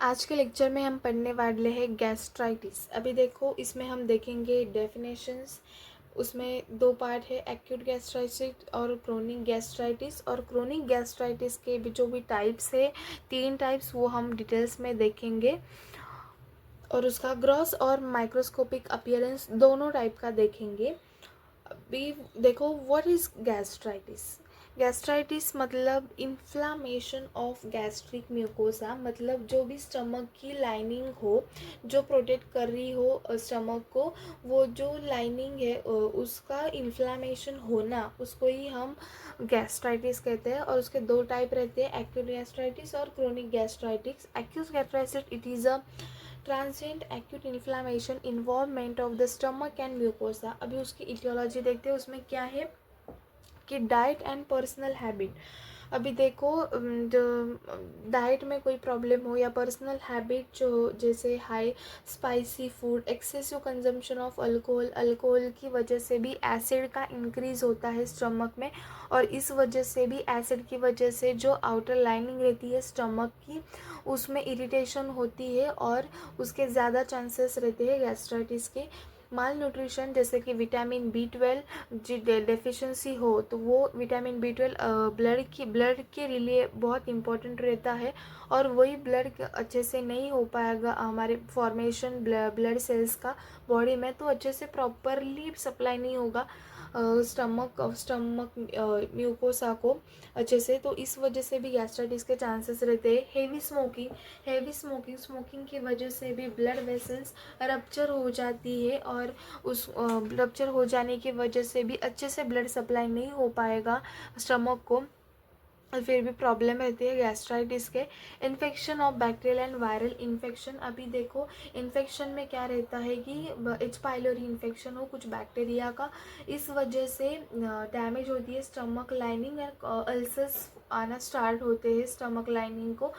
आज के लेक्चर में हम पढ़ने वाले हैं गैस्ट्राइटिस। अभी देखो, इसमें हम देखेंगे डेफिनेशंस। उसमें दो पार्ट है, एक्यूट गैस्ट्राइटिस और क्रोनिक गैस्ट्राइटिस। और क्रोनिक गैस्ट्राइटिस के भी जो भी टाइप्स है, 3 टाइप्स, वो हम डिटेल्स में देखेंगे। और उसका ग्रॉस और माइक्रोस्कोपिक अपीयरेंस दोनों टाइप का देखेंगे। अभी देखो, व्हाट इज़ गैस्ट्राइटिस। गैस्ट्राइटिस मतलब इन्फ्लामेशन ऑफ गैस्ट्रिक म्यूकोसा, मतलब जो भी स्टमक की लाइनिंग हो, जो प्रोटेक्ट कर रही हो स्टमक को, वो जो लाइनिंग है उसका इन्फ्लामेशन होना, उसको ही हम गैस्ट्राइटिस कहते हैं। और उसके दो टाइप रहते हैं, एक्यूट गैस्ट्राइटिस और chronic gastritis. Acute gastritis it is a transient acute inflammation involvement of the stomach and mucosa. अभी उसकी इटियोलॉजी देखते हैं, उसमें क्या है कि डाइट एंड पर्सनल हैबिट। अभी देखो, जो डाइट में कोई प्रॉब्लम हो या पर्सनल हैबिट जो हो, जैसे high spicy food, excessive consumption of alcohol, alcohol की वजह से भी एसिड का इंक्रीज होता है स्टमक में। और इस वजह से भी, एसिड की वजह से जो आउटर लाइनिंग रहती है स्टमक की, उसमें इरिटेशन होती है और उसके ज़्यादा चांसेस रहते हैं गैस्ट्राइटिस के। माल न्यूट्रिशन, जैसे कि विटामिन B12 जी डेफिशिएंसी हो, तो वो विटामिन B12 ब्लड के लिए बहुत इंपॉर्टेंट रहता है। और वही ब्लड अच्छे से नहीं हो पाएगा, हमारे फॉर्मेशन ब्लड सेल्स का बॉडी में, तो अच्छे से प्रॉपरली सप्लाई नहीं होगा स्टमक म्यूकोसा को अच्छे से। तो इस वजह से भी गैस्ट्राइटिस के चांसेस रहते हैं। स्मोकिंग की वजह से भी ब्लड वेसल्स रप्चर हो जाती है, और उस रप्चर हो जाने की वजह से भी अच्छे से ब्लड सप्लाई नहीं हो पाएगा स्टमक को, और फिर भी प्रॉब्लम रहती है गैस्ट्राइटिस के। Infection of bacterial and viral infection. अभी देखो, इन्फेक्शन में क्या रहता है कि एच पाइलोरी इन्फेक्शन हो कुछ बैक्टीरिया का, इस वजह से डैमेज होती है स्टमक लाइनिंग एंड अल्सर्स आना स्टार्ट होते हैं स्टमक लाइनिंग को।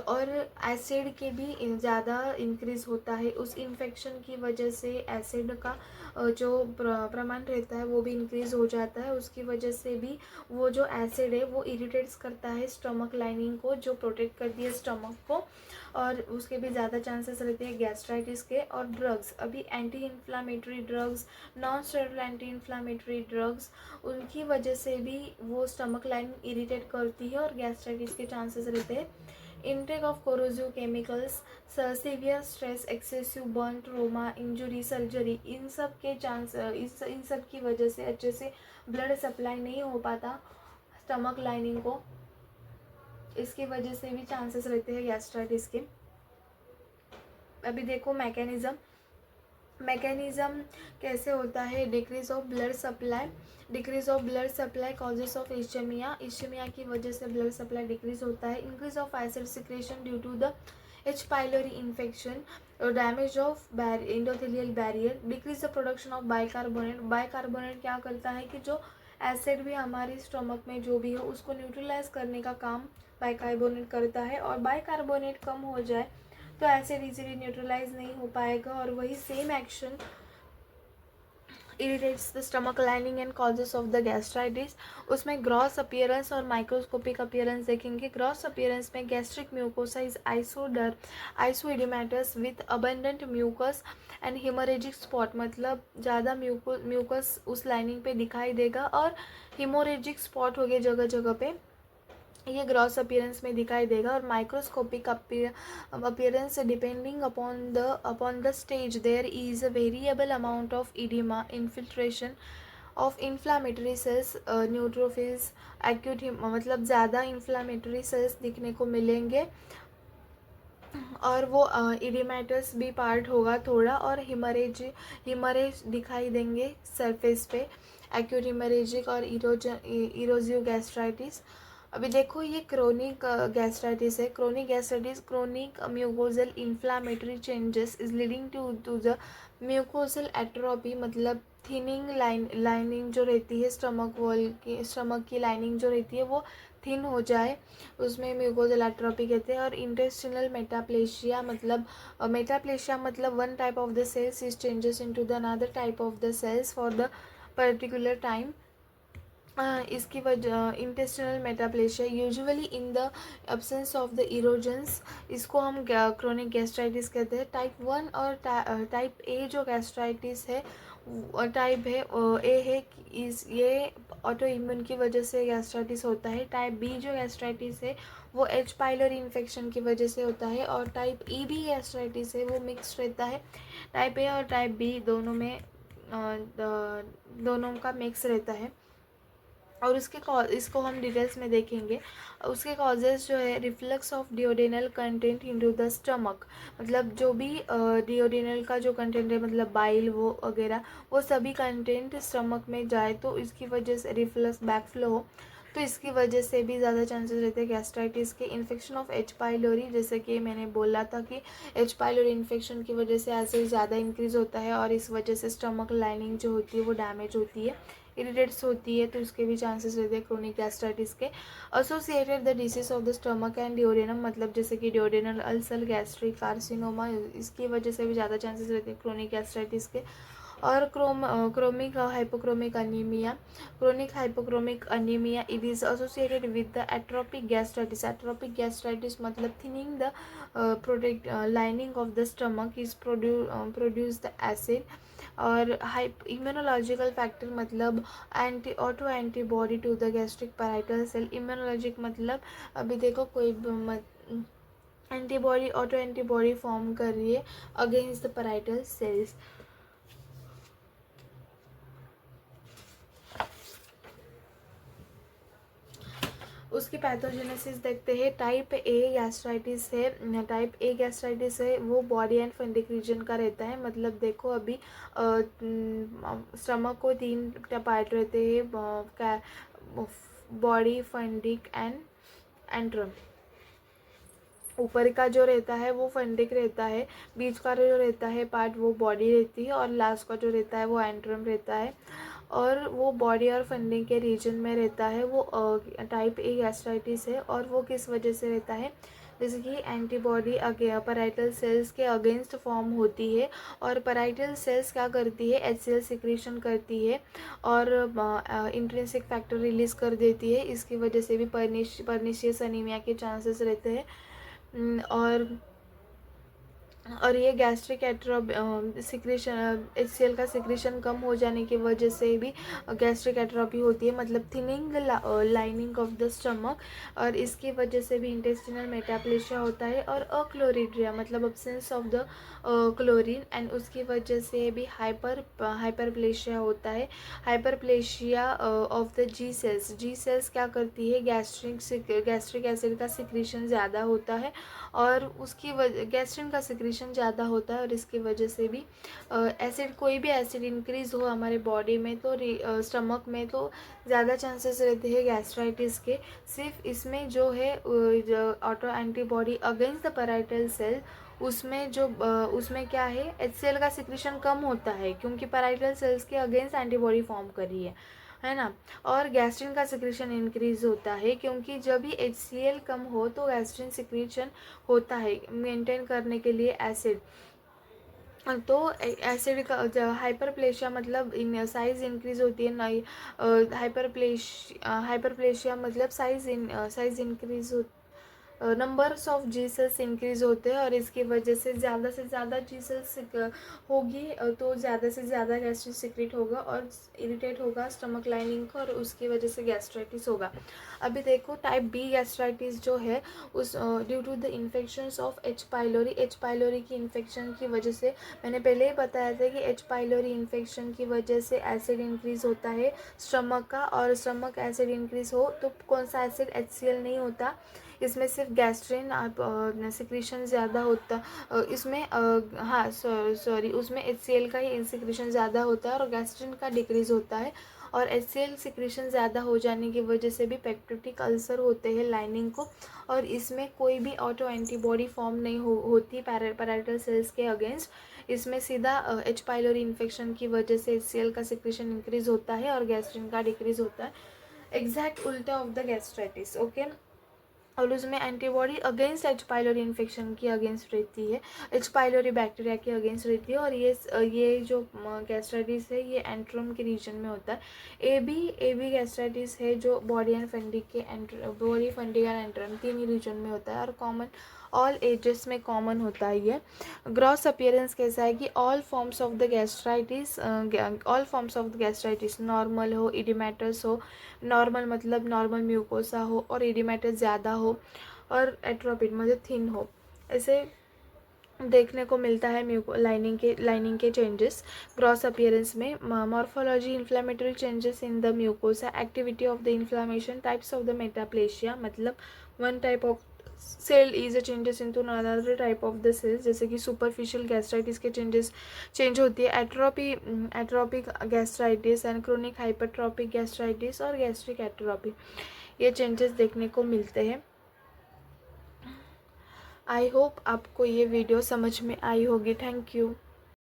और एसिड के भी ज़्यादा इंक्रीज़ होता है उस इन्फेक्शन की वजह से। एसिड का जो प्रमाण रहता है वो भी इंक्रीज़ हो जाता है, उसकी वजह से भी वो जो एसिड है वो इरिटेट्स करता है स्टमक लाइनिंग को, जो प्रोटेक्ट करती है स्टमक को, और उसके भी ज़्यादा चांसेस रहते हैं गैस्ट्राइटिस के। और ड्रग्स, अभी anti inflammatory drugs, non steroidal anti inflammatory drugs, उनकी वजह से भी वो स्टमक लाइनिंग इरिटेट करती है और गैस्ट्राइटिस के चांसेस रहते हैं। Intake of corrosive chemicals, severe stress, excessive burn, trauma, injury, surgery, इन सब के इन सब की वजह से अच्छे से ब्लड सप्लाई नहीं हो पाता स्टमक लाइनिंग को, इसकी वजह से भी चांसेस रहते हैं गैस्ट्राइटिस के। अभी देखो मैकेनिज़्म कैसे होता है। Decrease of blood supply causes of ischemia की वजह से ब्लड सप्लाई डिक्रीज होता है। Increase of acid secretion due to the H pylori infection, damage of endothelial barrier, decrease the production of bicarbonate क्या करता है कि जो एसिड भी हमारी स्टमक में जो भी हो उसको न्यूट्रलाइज करने का काम बाइकार्बोनेट करता है। और बाइकार्बोनेट कम हो जाए तो एसिड इजीली न्यूट्रलाइज नहीं हो पाएगा, और वही same action irritates the stomach lining and causes of the gastritis. उसमें ग्रॉस अपीयरेंस और माइक्रोस्कोपिक अपीयरेंस देखेंगे। ग्रॉस अपीयरेंस में gastric mucosa is oedematous with abundant mucus and haemorrhagic spot, मतलब ज़्यादा म्यूकस उस लाइनिंग पे दिखाई देगा और हिमोरेजिक स्पॉट हो गए जगह जगह पे, ये ग्रॉस अपीयरेंस में दिखाई देगा। और microscopic appearance, depending upon the stage there is a variable amount of oedema, infiltration of inflammatory cells, neutrophils, acute, मतलब ज़्यादा इन्फ्लामेटरी सेल्स दिखने को मिलेंगे, और वो इडिमेटस भी पार्ट होगा थोड़ा, और हिमरेज दिखाई देंगे सरफेस पे, एक्यूट हिमरेजिक और इरोजिव गैस्ट्राइटिस। अभी देखो, ये क्रोनिक गैस्ट्राइटिस है। Chronic mucosal inflammatory changes is leading to the mucosal atrophy, मतलब थिनिंग लाइनिंग जो रहती है स्टमक की लाइनिंग जो रहती है वो थिन हो जाए, उसमें म्यूकोजल एट्रोपी कहते हैं। और इंटेस्टिनल मेटाप्लेशिया मतलब one type of the cells is changes into the another type of the cells for the particular time. इसकी वजह intestinal metaplasia usually in the absence of the erosions, इसको हम chronic gastritis कहते हैं। Type 1 और type A जो gastritis है, type है ए है, इस ये ऑटो इम्यून की वजह से गैस्ट्राइटिस होता है। टाइप बी जो गैस्ट्राइटिस है वो एच पाइलोरी इन्फेक्शन की वजह से होता है। और टाइप ई भी गैस्ट्राइटिस है वो मिक्स रहता है। टाइप ए और टाइप बी दोनों में दोनों का मिक्स रहता है। और इसको हम डिटेल्स में देखेंगे। उसके कॉजेज़ जो है, reflux of duodenal content into the stomach, मतलब जो भी डिओडेनल का जो कंटेंट है, मतलब बाइल वो वगैरह, वो सभी कंटेंट स्टमक में जाए तो इसकी वजह से रिफ्लक्स बैकफ्लो हो, तो इसकी वजह से भी ज़्यादा चांसेस रहते हैं गैस्ट्राइटिस के। इन्फेक्शन ऑफ एच पाइलोरी, जैसे कि मैंने बोला था कि एच पाइलोरी इन्फेक्शन की वजह से एसिड ज़्यादा इंक्रीज़ होता है और इस वजह से स्टमक लाइनिंग जो होती है वो डैमेज होती है, इरिटेट्स होती है, तो इसके भी चांसेस रहते हैं क्रोनिक गैस्ट्राइटिस के। Associated the disease of the stomach and duodenum, मतलब जैसे कि डिओडेनल अल्सर, गैस्ट्रिक कार्सिनोमा, इसकी वजह से भी ज़्यादा चांसेस रहते हैं क्रोनिक गैस्ट्राइटिस के। और chromic hypochromic anaemia, chronic hypochromic anaemia, it is associated with the atrophic gastritis. Atrophic gastritis मतलब thinning the protect lining of the stomach is produce the acid. और इम्यूनोलॉजिकल फैक्टर मतलब auto antibody to the gastric parietal cell. Immunologic मतलब अभी देखो कोई antibody, auto antibody form कर रही है अगेंस्ट द पैराइटल सेल्स। उसकी पैथोजेनेसिस देखते हैं। टाइप ए गैस्ट्राइटिस है, टाइप ए गैस्ट्राइटिस है वो बॉडी एंड फंडिक रीजन का रहता है। मतलब देखो अभी स्टमक को 3 पार्ट रहते हैं, बॉडी, फंडिक एंड एंट्रम। ऊपर का जो रहता है वो फंडिक रहता है, बीच का जो रहता है पार्ट वो बॉडी रहती है, और लास्ट का जो रहता है वो एंट्रम रहता है। और वो बॉडी और फंडिंग के रीजन में रहता है। वो टाइप ए गैस्ट्राइटिस है। और वो किस वजह से रहता है, जैसे कि एंटीबॉडी पैराइटल सेल्स के अगेंस्ट फॉर्म होती है, और पैराइटल सेल्स क्या करती है, HCl सिक्रीशन करती है और इंट्रिंसिक फैक्टर रिलीज कर देती है। इसकी वजह से भी पर्निशियस अनीमिया के चांसेस रहते हैं। और ये गैस्ट्रिक एट्रोप सिक्रेशन, HCl का सिक्रेशन कम हो जाने की वजह से भी गैस्ट्रिक एट्रोपी होती है, मतलब thinning lining of the stomach. और इसकी वजह से भी इंटेस्टिनल मेटाप्लेशिया होता है। और अक्लोरिड्रिया मतलब absence of the chlorine, and उसकी वजह से भी हाइपरप्लेशिया होता है। Hyperplasia of the G cells क्या करती है, गैस्ट्रिक एसिड का सिक्रेशन ज़्यादा होता है, और उसकी वजह गैस्ट्रिन का सिक्रीशन ज़्यादा होता है, और इसकी वजह से भी एसिड, कोई भी एसिड इंक्रीज हो हमारे बॉडी में तो स्टमक में, तो ज़्यादा चांसेस रहते हैं गैस्ट्राइटिस के। सिर्फ इसमें जो है auto antibody against the parietal cell, उसमें क्या है, HCl का सिक्रीशन कम होता है क्योंकि पैराइटल सेल्स के अगेंस्ट एंटीबॉडी फॉर्म कर रही है ना। और गैस्ट्रिन का सिक्रीशन इंक्रीज होता है क्योंकि जब भी HCl कम हो तो गैस्ट्रिन सिक्रीशन होता है मेंटेन करने के लिए एसिड। तो एसिड का हाइपरप्लेशिया मतलब साइज इंक्रीज होती है, हाइपरप्लेशिया मतलब साइज इंक्रीज हो, numbers of G cells increase होते हैं, और इसकी वजह से ज़्यादा जी सेल्स होगी तो ज़्यादा से ज़्यादा गैस्ट्रिक सिक्रेट होगा और इरिटेट होगा स्टमक लाइनिंग को, और उसकी वजह से गैस्ट्राइटिस होगा। अभी देखो टाइप बी गैस्ट्राइटिस जो है उस due to the infections of H pylori की इन्फेक्शन की वजह से, मैंने पहले ही बताया था कि एच पाइलोरी इन्फेक्शन की वजह से एसिड इंक्रीज होता है स्टमक का, और स्टमक एसिड इंक्रीज हो तो कौन सा एसिड, HCl नहीं होता, इसमें सिर्फ गैस्ट्रिन सिक्रीशन ज़्यादा होता, इसमें हाँ सॉरी उसमें HCl का ही सिक्रीशन ज़्यादा होता है और गैस्ट्रिन का डिक्रीज़ होता है। और HCl सिक्रीशन ज़्यादा हो जाने की वजह से भी पेप्टिक अल्सर होते हैं लाइनिंग को, और इसमें कोई भी ऑटो एंटीबॉडी फॉर्म नहीं होती पैराइटल सेल्स के अगेंस्ट। इसमें सीधा एच पाइलोरी इन्फेक्शन की वजह से HCl का सिक्रीशन इंक्रीज होता है और गैस्ट्रिन का डिक्रीज होता है, एग्जैक्ट उल्टा ऑफ द गैस्ट्राइटिस। ओके, और उसमें antibody against H pylori infection की अगेंस्ट रहती है, एच पाइलोरी बैक्टीरिया के अगेंस्ट रहती है। और ये जो गैस्ट्राइटिस है ये एंट्रम के रीजन में होता है। ए बी गैस्ट्राइटिस है जो body and body fundic and antrum तीन ही रीजन में होता है और कॉमन ऑल एजेस में कॉमन होता है ये। ग्रॉस अपीयरेंस कैसा है कि all forms of the gastritis normal हो, इडिमेटस हो, नॉर्मल मतलब नॉर्मल म्यूकोसा हो और इडिमेटस ज़्यादा हो और एट्रोपिक मतलब थिन हो, ऐसे देखने को मिलता है लाइनिंग के चेंजेस ग्रॉस अपीयरेंस में। Morphology inflammatory changes in the mucosa, activity of the inflammation, types of the metaplasia मतलब one type of cell is a changes into another type of the cells, जैसे कि superficial gastritis के change होती है, atrophic gastritis and chronic hypertrophic gastritis और gastric atrophy, ये changes देखने को मिलते हैं। आई होप आपको ये वीडियो समझ में आई होगी। Thank you.